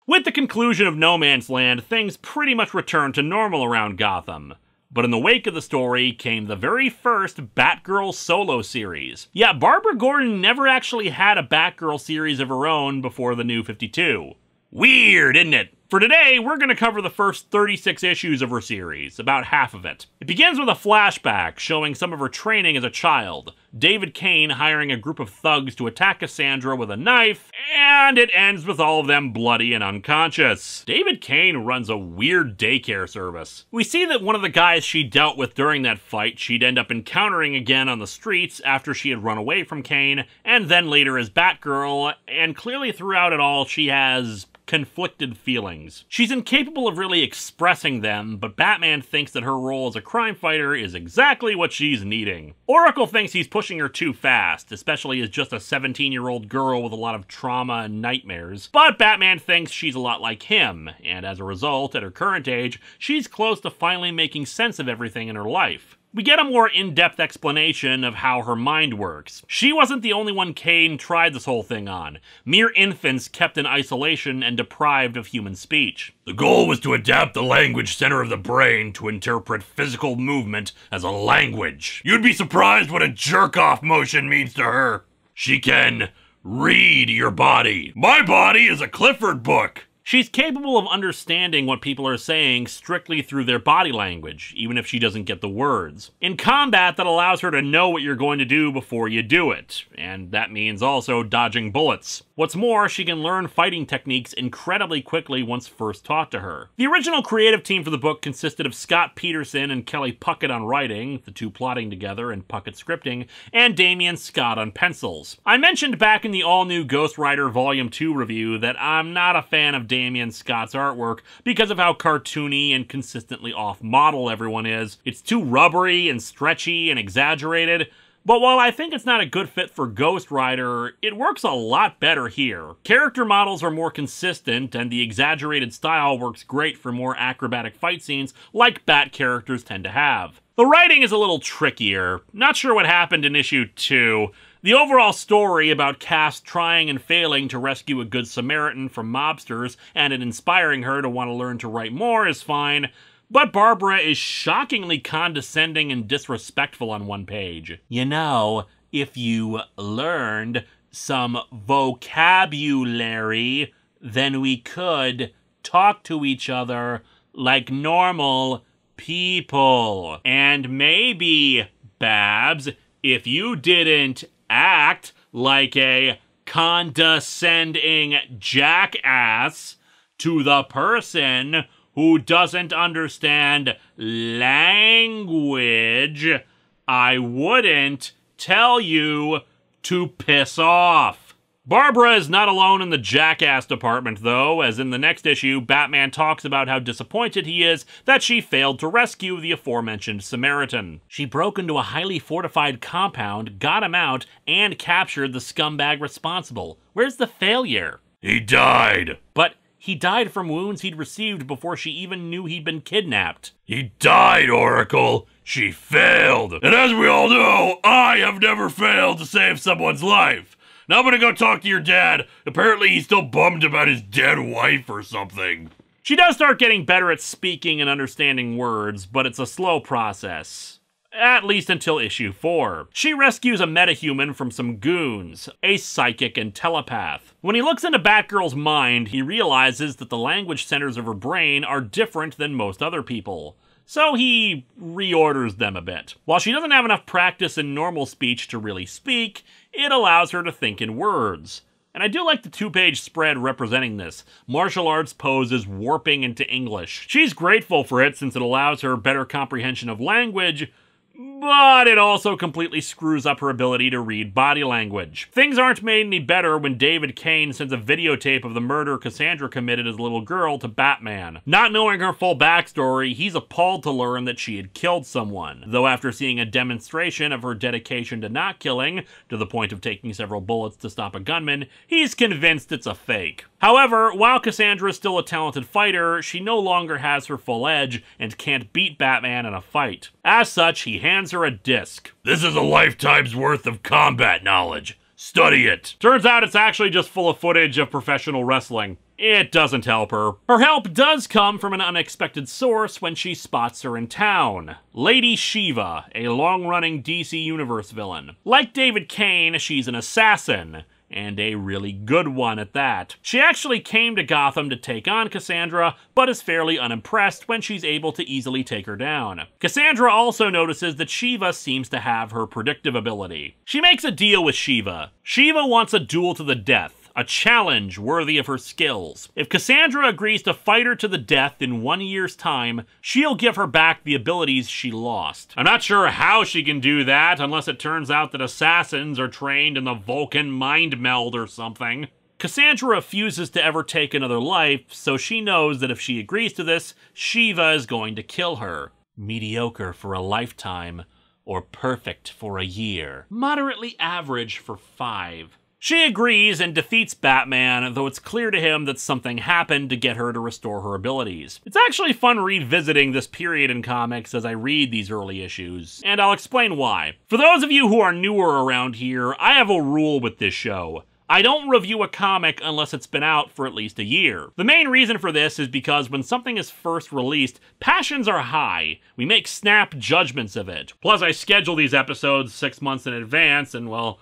With the conclusion of No Man's Land, things pretty much returned to normal around Gotham. But in the wake of the story came the very first Batgirl solo series. Yeah, Barbara Gordon never actually had a Batgirl series of her own before the New 52. Weird, isn't it? For today, we're going to cover the first 36 issues of her series, about half of it. It begins with a flashback showing some of her training as a child, David Cain hiring a group of thugs to attack Cassandra with a knife, and it ends with all of them bloody and unconscious. David Cain runs a weird daycare service. We see that one of the guys she dealt with during that fight she'd end up encountering again on the streets after she had run away from Cain, and then later as Batgirl, and clearly throughout it all she has conflicted feelings. She's incapable of really expressing them, but Batman thinks that her role as a crime fighter is exactly what she's needing. Oracle thinks he's pushing her too fast, especially as just a 17-year-old girl with a lot of trauma and nightmares, but Batman thinks she's a lot like him, and as a result, at her current age, she's close to finally making sense of everything in her life. We get a more in-depth explanation of how her mind works. She wasn't the only one Cain tried this whole thing on. Mere infants kept in isolation and deprived of human speech. The goal was to adapt the language center of the brain to interpret physical movement as a language. You'd be surprised what a jerk-off motion means to her. She can read your body. My body is a Clifford book. She's capable of understanding what people are saying strictly through their body language, even if she doesn't get the words. In combat, that allows her to know what you're going to do before you do it, and that means also dodging bullets. What's more, she can learn fighting techniques incredibly quickly once first taught to her. The original creative team for the book consisted of Scott Peterson and Kelly Puckett on writing, the two plotting together and Puckett scripting, and Damian Scott on pencils. I mentioned back in the all-new Ghost Rider Volume 2 review that I'm not a fan of Damian Scott's artwork because of how cartoony and consistently off-model everyone is. It's too rubbery and stretchy and exaggerated. But while I think it's not a good fit for Ghost Rider, it works a lot better here. Character models are more consistent, and the exaggerated style works great for more acrobatic fight scenes like Bat characters tend to have. The writing is a little trickier. Not sure what happened in issue 2. The overall story about Cass trying and failing to rescue a good Samaritan from mobsters and it inspiring her to want to learn to write more is fine, but Barbara is shockingly condescending and disrespectful on one page. You know, if you learned some vocabulary, then we could talk to each other like normal people. And maybe, Babs, if you didn't act like a condescending jackass to the person who doesn't understand language, I wouldn't tell you to piss off. Barbara is not alone in the jackass department, though, as in the next issue, Batman talks about how disappointed he is that she failed to rescue the aforementioned Samaritan. She broke into a highly fortified compound, got him out, and captured the scumbag responsible. Where's the failure? He died. But he died from wounds he'd received before she even knew he'd been kidnapped. He died, Oracle. She failed. And as we all know, I have never failed to save someone's life. Now I'm gonna go talk to your dad. Apparently he's still bummed about his dead wife or something. She does start getting better at speaking and understanding words, but it's a slow process. At least until issue 4. She rescues a metahuman from some goons, a psychic and telepath. When he looks into Batgirl's mind, he realizes that the language centers of her brain are different than most other people. So he reorders them a bit. While she doesn't have enough practice in normal speech to really speak, it allows her to think in words. And I do like the 2-page spread representing this. Martial arts poses warping into English. She's grateful for it since it allows her better comprehension of language, but it also completely screws up her ability to read body language. Things aren't made any better when David Cain sends a videotape of the murder Cassandra committed as a little girl to Batman. Not knowing her full backstory, he's appalled to learn that she had killed someone, though after seeing a demonstration of her dedication to not killing, to the point of taking several bullets to stop a gunman, he's convinced it's a fake. However, while Cassandra is still a talented fighter, she no longer has her full edge and can't beat Batman in a fight. As such, he hands her a disc. This is a lifetime's worth of combat knowledge. Study it. Turns out it's actually just full of footage of professional wrestling. it doesn't help her. Her help does come from an unexpected source when she spots her in town. Lady Shiva, a long-running DC Universe villain. Like David Cain, she's an assassin, and a really good one at that. She actually came to Gotham to take on Cassandra, but is fairly unimpressed when she's able to easily take her down. Cassandra also notices that Shiva seems to have her predictive ability. She makes a deal with Shiva. Shiva wants a duel to the death, a challenge worthy of her skills. If Cassandra agrees to fight her to the death in 1 year's time, she'll give her back the abilities she lost. I'm not sure how she can do that, unless it turns out that assassins are trained in the Vulcan mind meld or something. Cassandra refuses to ever take another life, so she knows that if she agrees to this, Shiva is going to kill her. Mediocre for a lifetime, or perfect for a year. Moderately average for 5. She agrees and defeats Batman, though it's clear to him that something happened to get her to restore her abilities. It's actually fun revisiting this period in comics as I read these early issues, and I'll explain why. For those of you who are newer around here, I have a rule with this show. I don't review a comic unless it's been out for at least a year. The main reason for this is because when something is first released, passions are high. We make snap judgments of it. Plus, I schedule these episodes 6 months in advance, and well,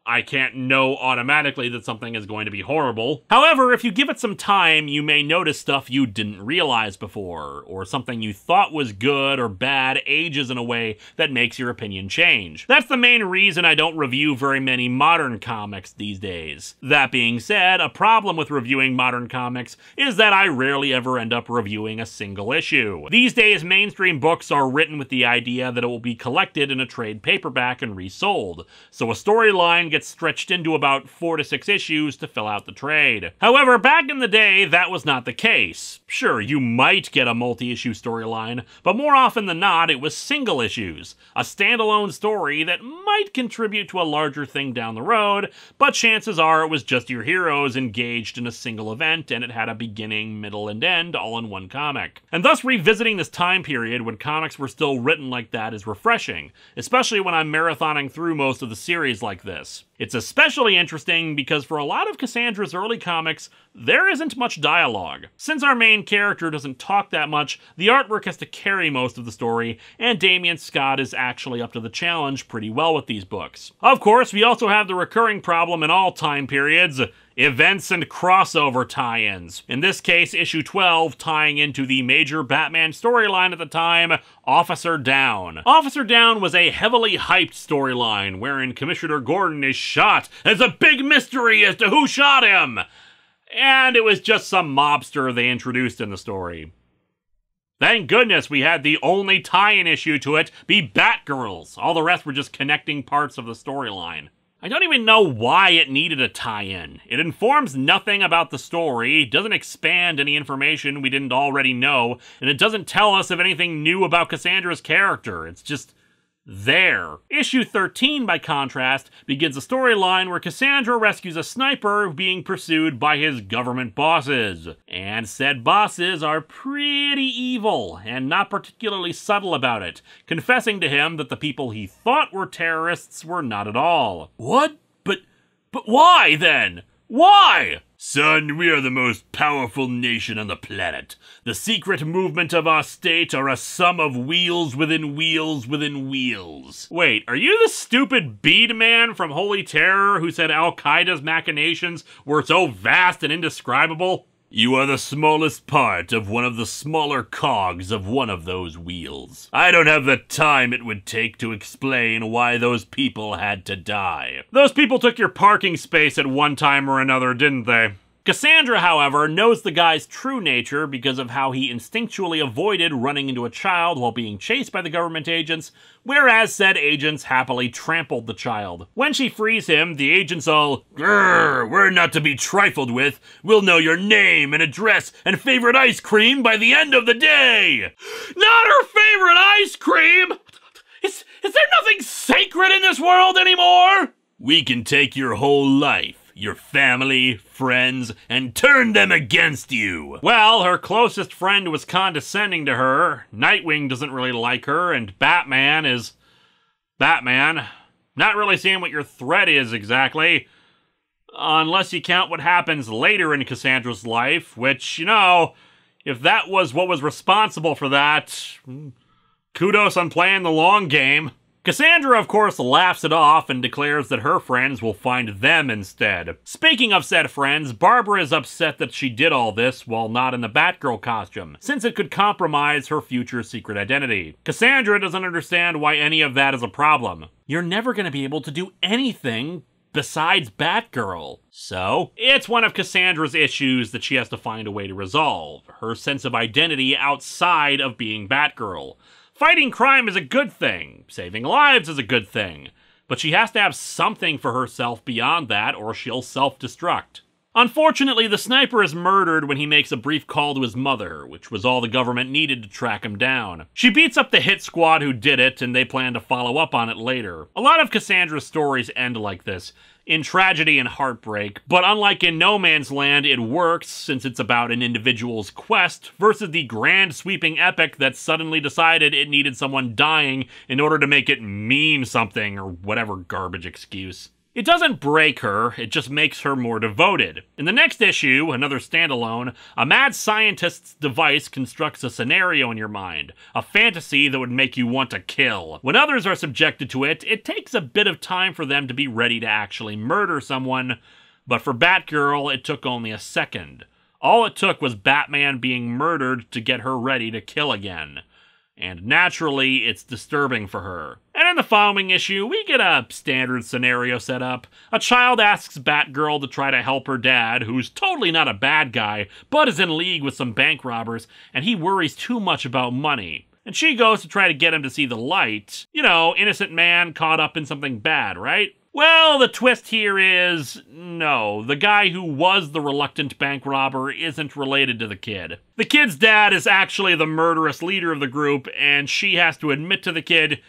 I can't know automatically that something is going to be horrible. However, if you give it some time, you may notice stuff you didn't realize before, or something you thought was good or bad ages in a way that makes your opinion change. That's the main reason I don't review very many modern comics these days. That being said, a problem with reviewing modern comics is that I rarely ever end up reviewing a single issue. These days, mainstream books are written with the idea that it will be collected in a trade paperback and resold, so a storyline gets stretched into about 4 to 6 issues to fill out the trade. However, back in the day, that was not the case. Sure, you might get a multi-issue storyline, but more often than not, it was single issues, a standalone story that might contribute to a larger thing down the road, but chances are it was just your heroes engaged in a single event and it had a beginning, middle, and end all in one comic. And thus revisiting this time period when comics were still written like that is refreshing, especially when I'm marathoning through most of the series like this. It's especially interesting because for a lot of Cassandra's early comics, there isn't much dialogue. Since our main character doesn't talk that much, the artwork has to carry most of the story, and Damian Scott is actually up to the challenge pretty well with these books. Of course, we also have the recurring problem in all time periods: events and crossover tie-ins. In this case, issue 12 tying into the major Batman storyline at the time, Officer Down. Officer Down was a heavily hyped storyline wherein Commissioner Gordon is shot. There's a big mystery as to who shot him! And it was just some mobster they introduced in the story. Thank goodness we had the only tie-in issue to it be Batgirls. All the rest were just connecting parts of the storyline. I don't even know why it needed a tie-in. It informs nothing about the story, doesn't expand any information we didn't already know, and it doesn't tell us of anything new about Cassandra's character. It's just there. Issue 13, by contrast, begins a storyline where Cassandra rescues a sniper being pursued by his government bosses. And said bosses are pretty evil, and not particularly subtle about it, confessing to him that the people he thought were terrorists were not at all. What? But why, then? Why? Son, we are the most powerful nation on the planet. The secret movement of our state are a sum of wheels within wheels within wheels. Wait, are you the stupid bead man from Holy Terror who said Al-Qaeda's machinations were so vast and indescribable? You are the smallest part of one of the smaller cogs of one of those wheels. I don't have the time it would take to explain why those people had to die. Those people took your parking space at one time or another, didn't they? Cassandra, however, knows the guy's true nature because of how he instinctually avoided running into a child while being chased by the government agents, whereas said agents happily trampled the child. When she frees him, the agents all, "Grrr, we're not to be trifled with. We'll know your name and address and favorite ice cream by the end of the day." Not her favorite ice cream! Is there nothing sacred in this world anymore? We can take your whole life, your family, friends, and turn them against you. Well, her closest friend was condescending to her, Nightwing doesn't really like her, and Batman is Batman. Not really seeing what your threat is exactly. Unless you count what happens later in Cassandra's life, which, you know, if that was what was responsible for that, kudos on playing the long game. Cassandra, of course, laughs it off and declares that her friends will find them instead. Speaking of said friends, Barbara is upset that she did all this while not in the Batgirl costume, since it could compromise her future secret identity. Cassandra doesn't understand why any of that is a problem. You're never going to be able to do anything besides Batgirl. So, it's one of Cassandra's issues that she has to find a way to resolve, her sense of identity outside of being Batgirl. Fighting crime is a good thing, saving lives is a good thing, but she has to have something for herself beyond that or she'll self-destruct. Unfortunately, the sniper is murdered when he makes a brief call to his mother, which was all the government needed to track him down. She beats up the hit squad who did it, and they plan to follow up on it later. A lot of Cassandra's stories end like this, in tragedy and heartbreak, but unlike in No Man's Land, it works since it's about an individual's quest versus the grand sweeping epic that suddenly decided it needed someone dying in order to make it mean something or whatever garbage excuse. It doesn't break her, it just makes her more devoted. In the next issue, another standalone, a mad scientist's device constructs a scenario in your mind, a fantasy that would make you want to kill. When others are subjected to it, it takes a bit of time for them to be ready to actually murder someone, but for Batgirl, it took only a second. All it took was Batman being murdered to get her ready to kill again. And naturally, it's disturbing for her. And in the following issue, we get a standard scenario set up. A child asks Batgirl to try to help her dad, who's totally not a bad guy, but is in league with some bank robbers, and he worries too much about money. And she goes to try to get him to see the light. You know, innocent man caught up in something bad, right? Well, the twist here is, no, the guy who was the reluctant bank robber isn't related to the kid. The kid's dad is actually the murderous leader of the group, and she has to admit to the kid,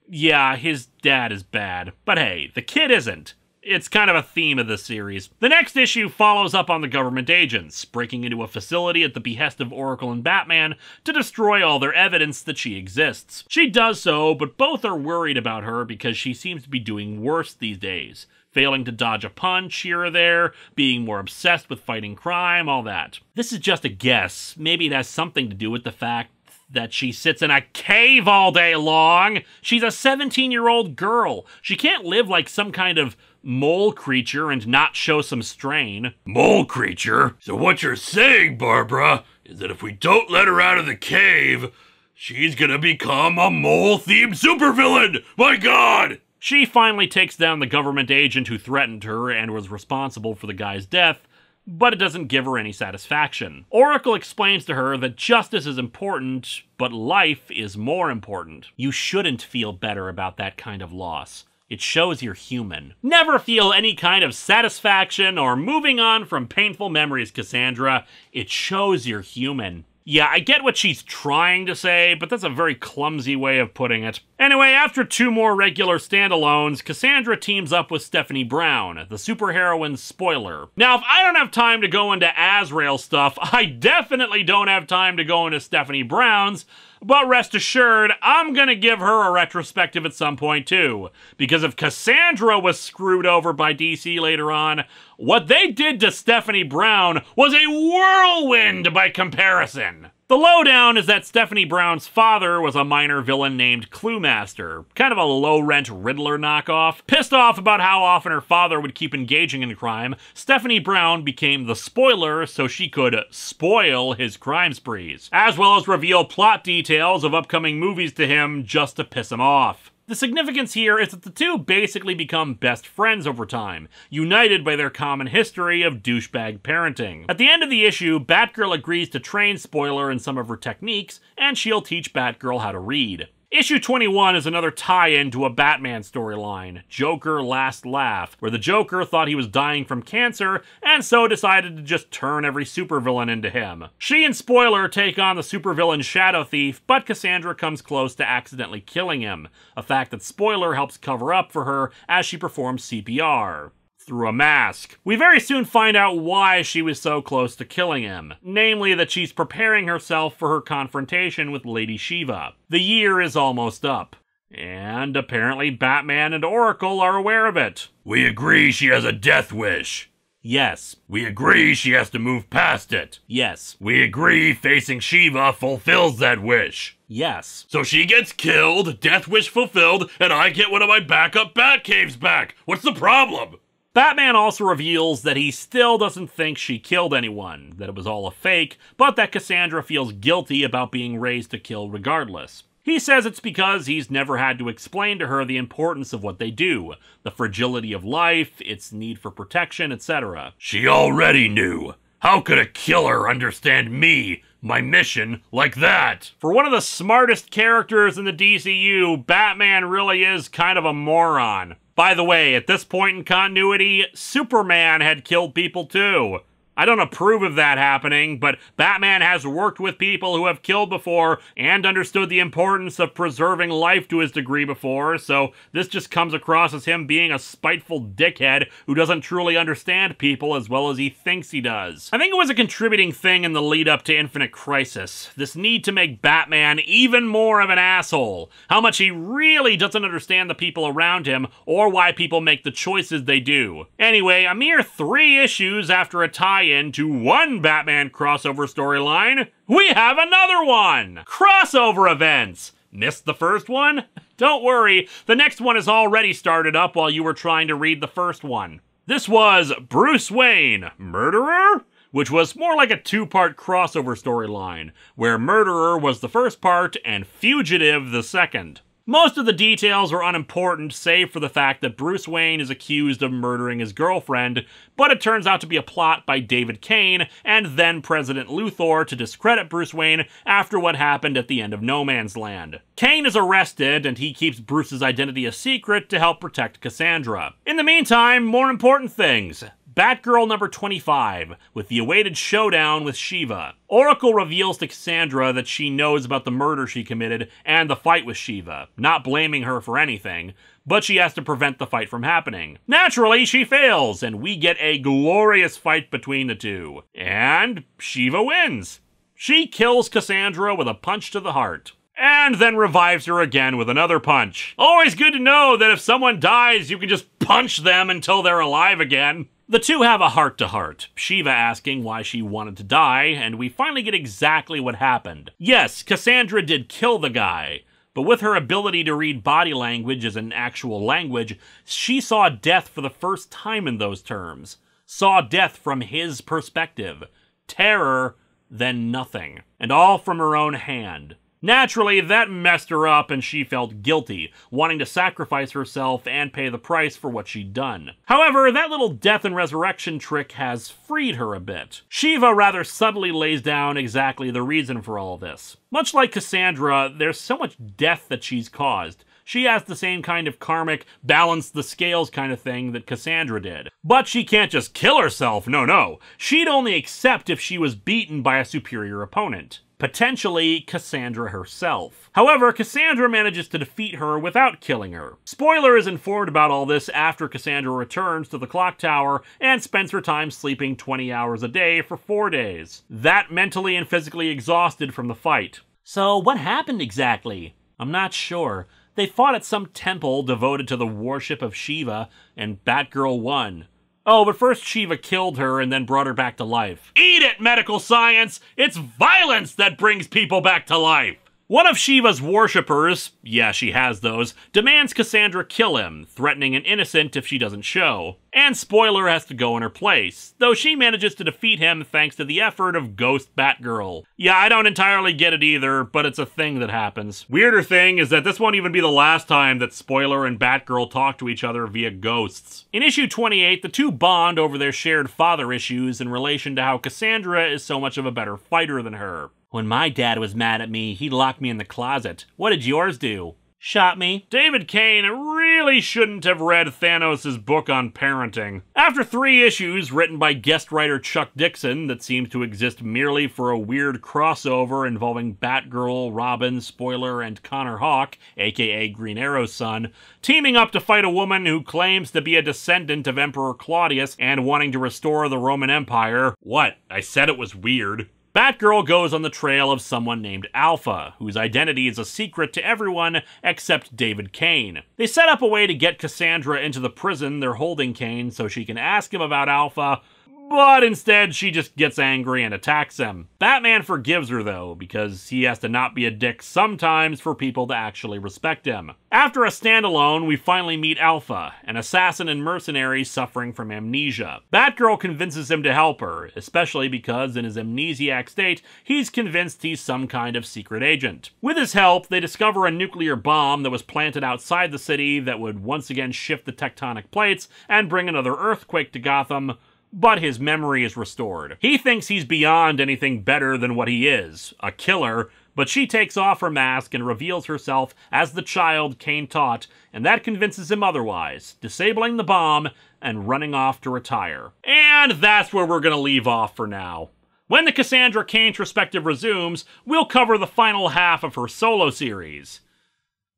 yeah, his dad is bad. But hey, the kid isn't. It's kind of a theme of this series. The next issue follows up on the government agents, breaking into a facility at the behest of Oracle and Batman to destroy all their evidence that she exists. She does so, but both are worried about her because she seems to be doing worse these days. Failing to dodge a punch here or there, being more obsessed with fighting crime, all that. This is just a guess. Maybe it has something to do with the fact that she sits in a cave all day long. She's a 17-year-old girl. She can't live like some kind of mole creature and not show some strain. Mole creature? So what you're saying, Barbara, is that if we don't let her out of the cave, she's gonna become a mole-themed supervillain! My God! She finally takes down the government agent who threatened her and was responsible for the guy's death, but it doesn't give her any satisfaction. Oracle explains to her that justice is important, but life is more important. You shouldn't feel better about that kind of loss. It shows you're human. Never feel any kind of satisfaction or moving on from painful memories, Cassandra. It shows you're human. Yeah, I get what she's trying to say, but that's a very clumsy way of putting it. Anyway, after 2 more regular standalones, Cassandra teams up with Stephanie Brown, the superheroine's spoiler. Now, if I don't have time to go into Azrael stuff, I definitely don't have time to go into Stephanie Brown's, but rest assured, I'm gonna give her a retrospective at some point too. Because if Cassandra was screwed over by DC later on, what they did to Stephanie Brown was a whirlwind by comparison. The lowdown is that Stephanie Brown's father was a minor villain named Cluemaster, kind of a low-rent Riddler knockoff. Pissed off about how often her father would keep engaging in crime, Stephanie Brown became the spoiler so she could spoil his crime sprees, as well as reveal plot details of upcoming movies to him just to piss him off. The significance here is that the two basically become best friends over time, united by their common history of douchebag parenting. At the end of the issue, Batgirl agrees to train Spoiler in some of her techniques, and she'll teach Batgirl how to read. Issue 21 is another tie-in to a Batman storyline, Joker Last Laugh, where the Joker thought he was dying from cancer, and so decided to just turn every supervillain into him. She and Spoiler take on the supervillain Shadow Thief, but Cassandra comes close to accidentally killing him, a fact that Spoiler helps cover up for her as she performs CPR. Through a mask. We very soon find out why she was so close to killing him. Namely that she's preparing herself for her confrontation with Lady Shiva. The year is almost up. And apparently Batman and Oracle are aware of it. We agree she has a death wish. Yes. We agree she has to move past it. Yes. We agree facing Shiva fulfills that wish. Yes. So she gets killed, death wish fulfilled, and I get one of my backup Batcaves back. What's the problem? Batman also reveals that he still doesn't think she killed anyone, that it was all a fake, but that Cassandra feels guilty about being raised to kill regardless. He says it's because he's never had to explain to her the importance of what they do, the fragility of life, its need for protection, etc. She already knew. How could a killer understand me, my mission, like that? For one of the smartest characters in the DCU, Batman really is kind of a moron. By the way, at this point in continuity, Superman had killed people too. I don't approve of that happening, but Batman has worked with people who have killed before and understood the importance of preserving life to his degree before, so this just comes across as him being a spiteful dickhead who doesn't truly understand people as well as he thinks he does. I think it was a contributing thing in the lead up to Infinite Crisis, this need to make Batman even more of an asshole, how much he really doesn't understand the people around him or why people make the choices they do. Anyway, a mere 3 issues after a tie-in to one Batman crossover storyline, we have another one! Crossover events! Missed the first one? Don't worry, the next one is already started up while you were trying to read the first one. This was Bruce Wayne, Murderer? Which was more like a 2-part crossover storyline, where Murderer was the first part and Fugitive the second. Most of the details are unimportant, save for the fact that Bruce Wayne is accused of murdering his girlfriend, but it turns out to be a plot by David Cain and then President Luthor to discredit Bruce Wayne after what happened at the end of No Man's Land. Cain is arrested, and he keeps Bruce's identity a secret to help protect Cassandra. In the meantime, more important things. Batgirl Number 25, with the awaited showdown with Shiva. Oracle reveals to Cassandra that she knows about the murder she committed and the fight with Shiva, not blaming her for anything, but she has to prevent the fight from happening. Naturally, she fails, and we get a glorious fight between the two. And Shiva wins. She kills Cassandra with a punch to the heart. And then revives her again with another punch. Always good to know that if someone dies, you can just punch them until they're alive again. The two have a heart-to-heart, Shiva asking why she wanted to die, and we finally get exactly what happened. Yes, Cassandra did kill the guy, but with her ability to read body language as an actual language, she saw death for the first time in those terms. Saw death from his perspective. Terror, then nothing. And all from her own hand. Naturally, that messed her up and she felt guilty, wanting to sacrifice herself and pay the price for what she'd done. However, that little death and resurrection trick has freed her a bit. Shiva rather subtly lays down exactly the reason for all this. Much like Cassandra, there's so much death that she's caused. She has the same kind of karmic, balance the scales kind of thing that Cassandra did. But she can't just kill herself, no. She'd only accept if she was beaten by a superior opponent. Potentially Cassandra herself. However, Cassandra manages to defeat her without killing her. Spoiler is informed about all this after Cassandra returns to the clock tower and spends her time sleeping 20 hours a day for 4 days. That mentally and physically exhausted from the fight. So what happened exactly? I'm not sure. They fought at some temple devoted to the worship of Shiva, and Batgirl won. Oh, but first Shiva killed her and then brought her back to life. Eat it, medical science! It's violence that brings people back to life! One of Shiva's worshippers, yeah, she has those, demands Cassandra kill him, threatening an innocent if she doesn't show. And Spoiler has to go in her place, though she manages to defeat him thanks to the effort of Ghost Batgirl. Yeah, I don't entirely get it either, but it's a thing that happens. Weirder thing is that this won't even be the last time that Spoiler and Batgirl talk to each other via ghosts. In issue 28, the two bond over their shared father issues in relation to how Cassandra is so much of a better fighter than her. When my dad was mad at me, he locked me in the closet. What did yours do? Shot me. David Cain really shouldn't have read Thanos' book on parenting. After 3 issues written by guest writer Chuck Dixon that seems to exist merely for a weird crossover involving Batgirl, Robin, Spoiler, and Connor Hawke, aka Green Arrow's son, teaming up to fight a woman who claims to be a descendant of Emperor Claudius and wanting to restore the Roman Empire. What? I said it was weird. Batgirl goes on the trail of someone named Alpha, whose identity is a secret to everyone except David Cain. They set up a way to get Cassandra into the prison they're holding Cain so she can ask him about Alpha, but instead she just gets angry and attacks him. Batman forgives her though, because he has to not be a dick sometimes for people to actually respect him. After a standalone, we finally meet Alpha, an assassin and mercenary suffering from amnesia. Batgirl convinces him to help her, especially because in his amnesiac state, he's convinced he's some kind of secret agent. With his help, they discover a nuclear bomb that was planted outside the city that would once again shift the tectonic plates and bring another earthquake to Gotham, but his memory is restored. He thinks he's beyond anything better than what he is, a killer, but she takes off her mask and reveals herself as the child Cain taught, and that convinces him otherwise, disabling the bomb and running off to retire. And that's where we're gonna leave off for now. When the Cassandra Caintrospective resumes, we'll cover the final half of her solo series.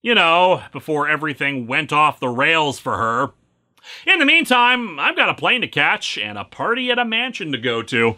You know, before everything went off the rails for her. In the meantime, I've got a plane to catch and a party at a mansion to go to.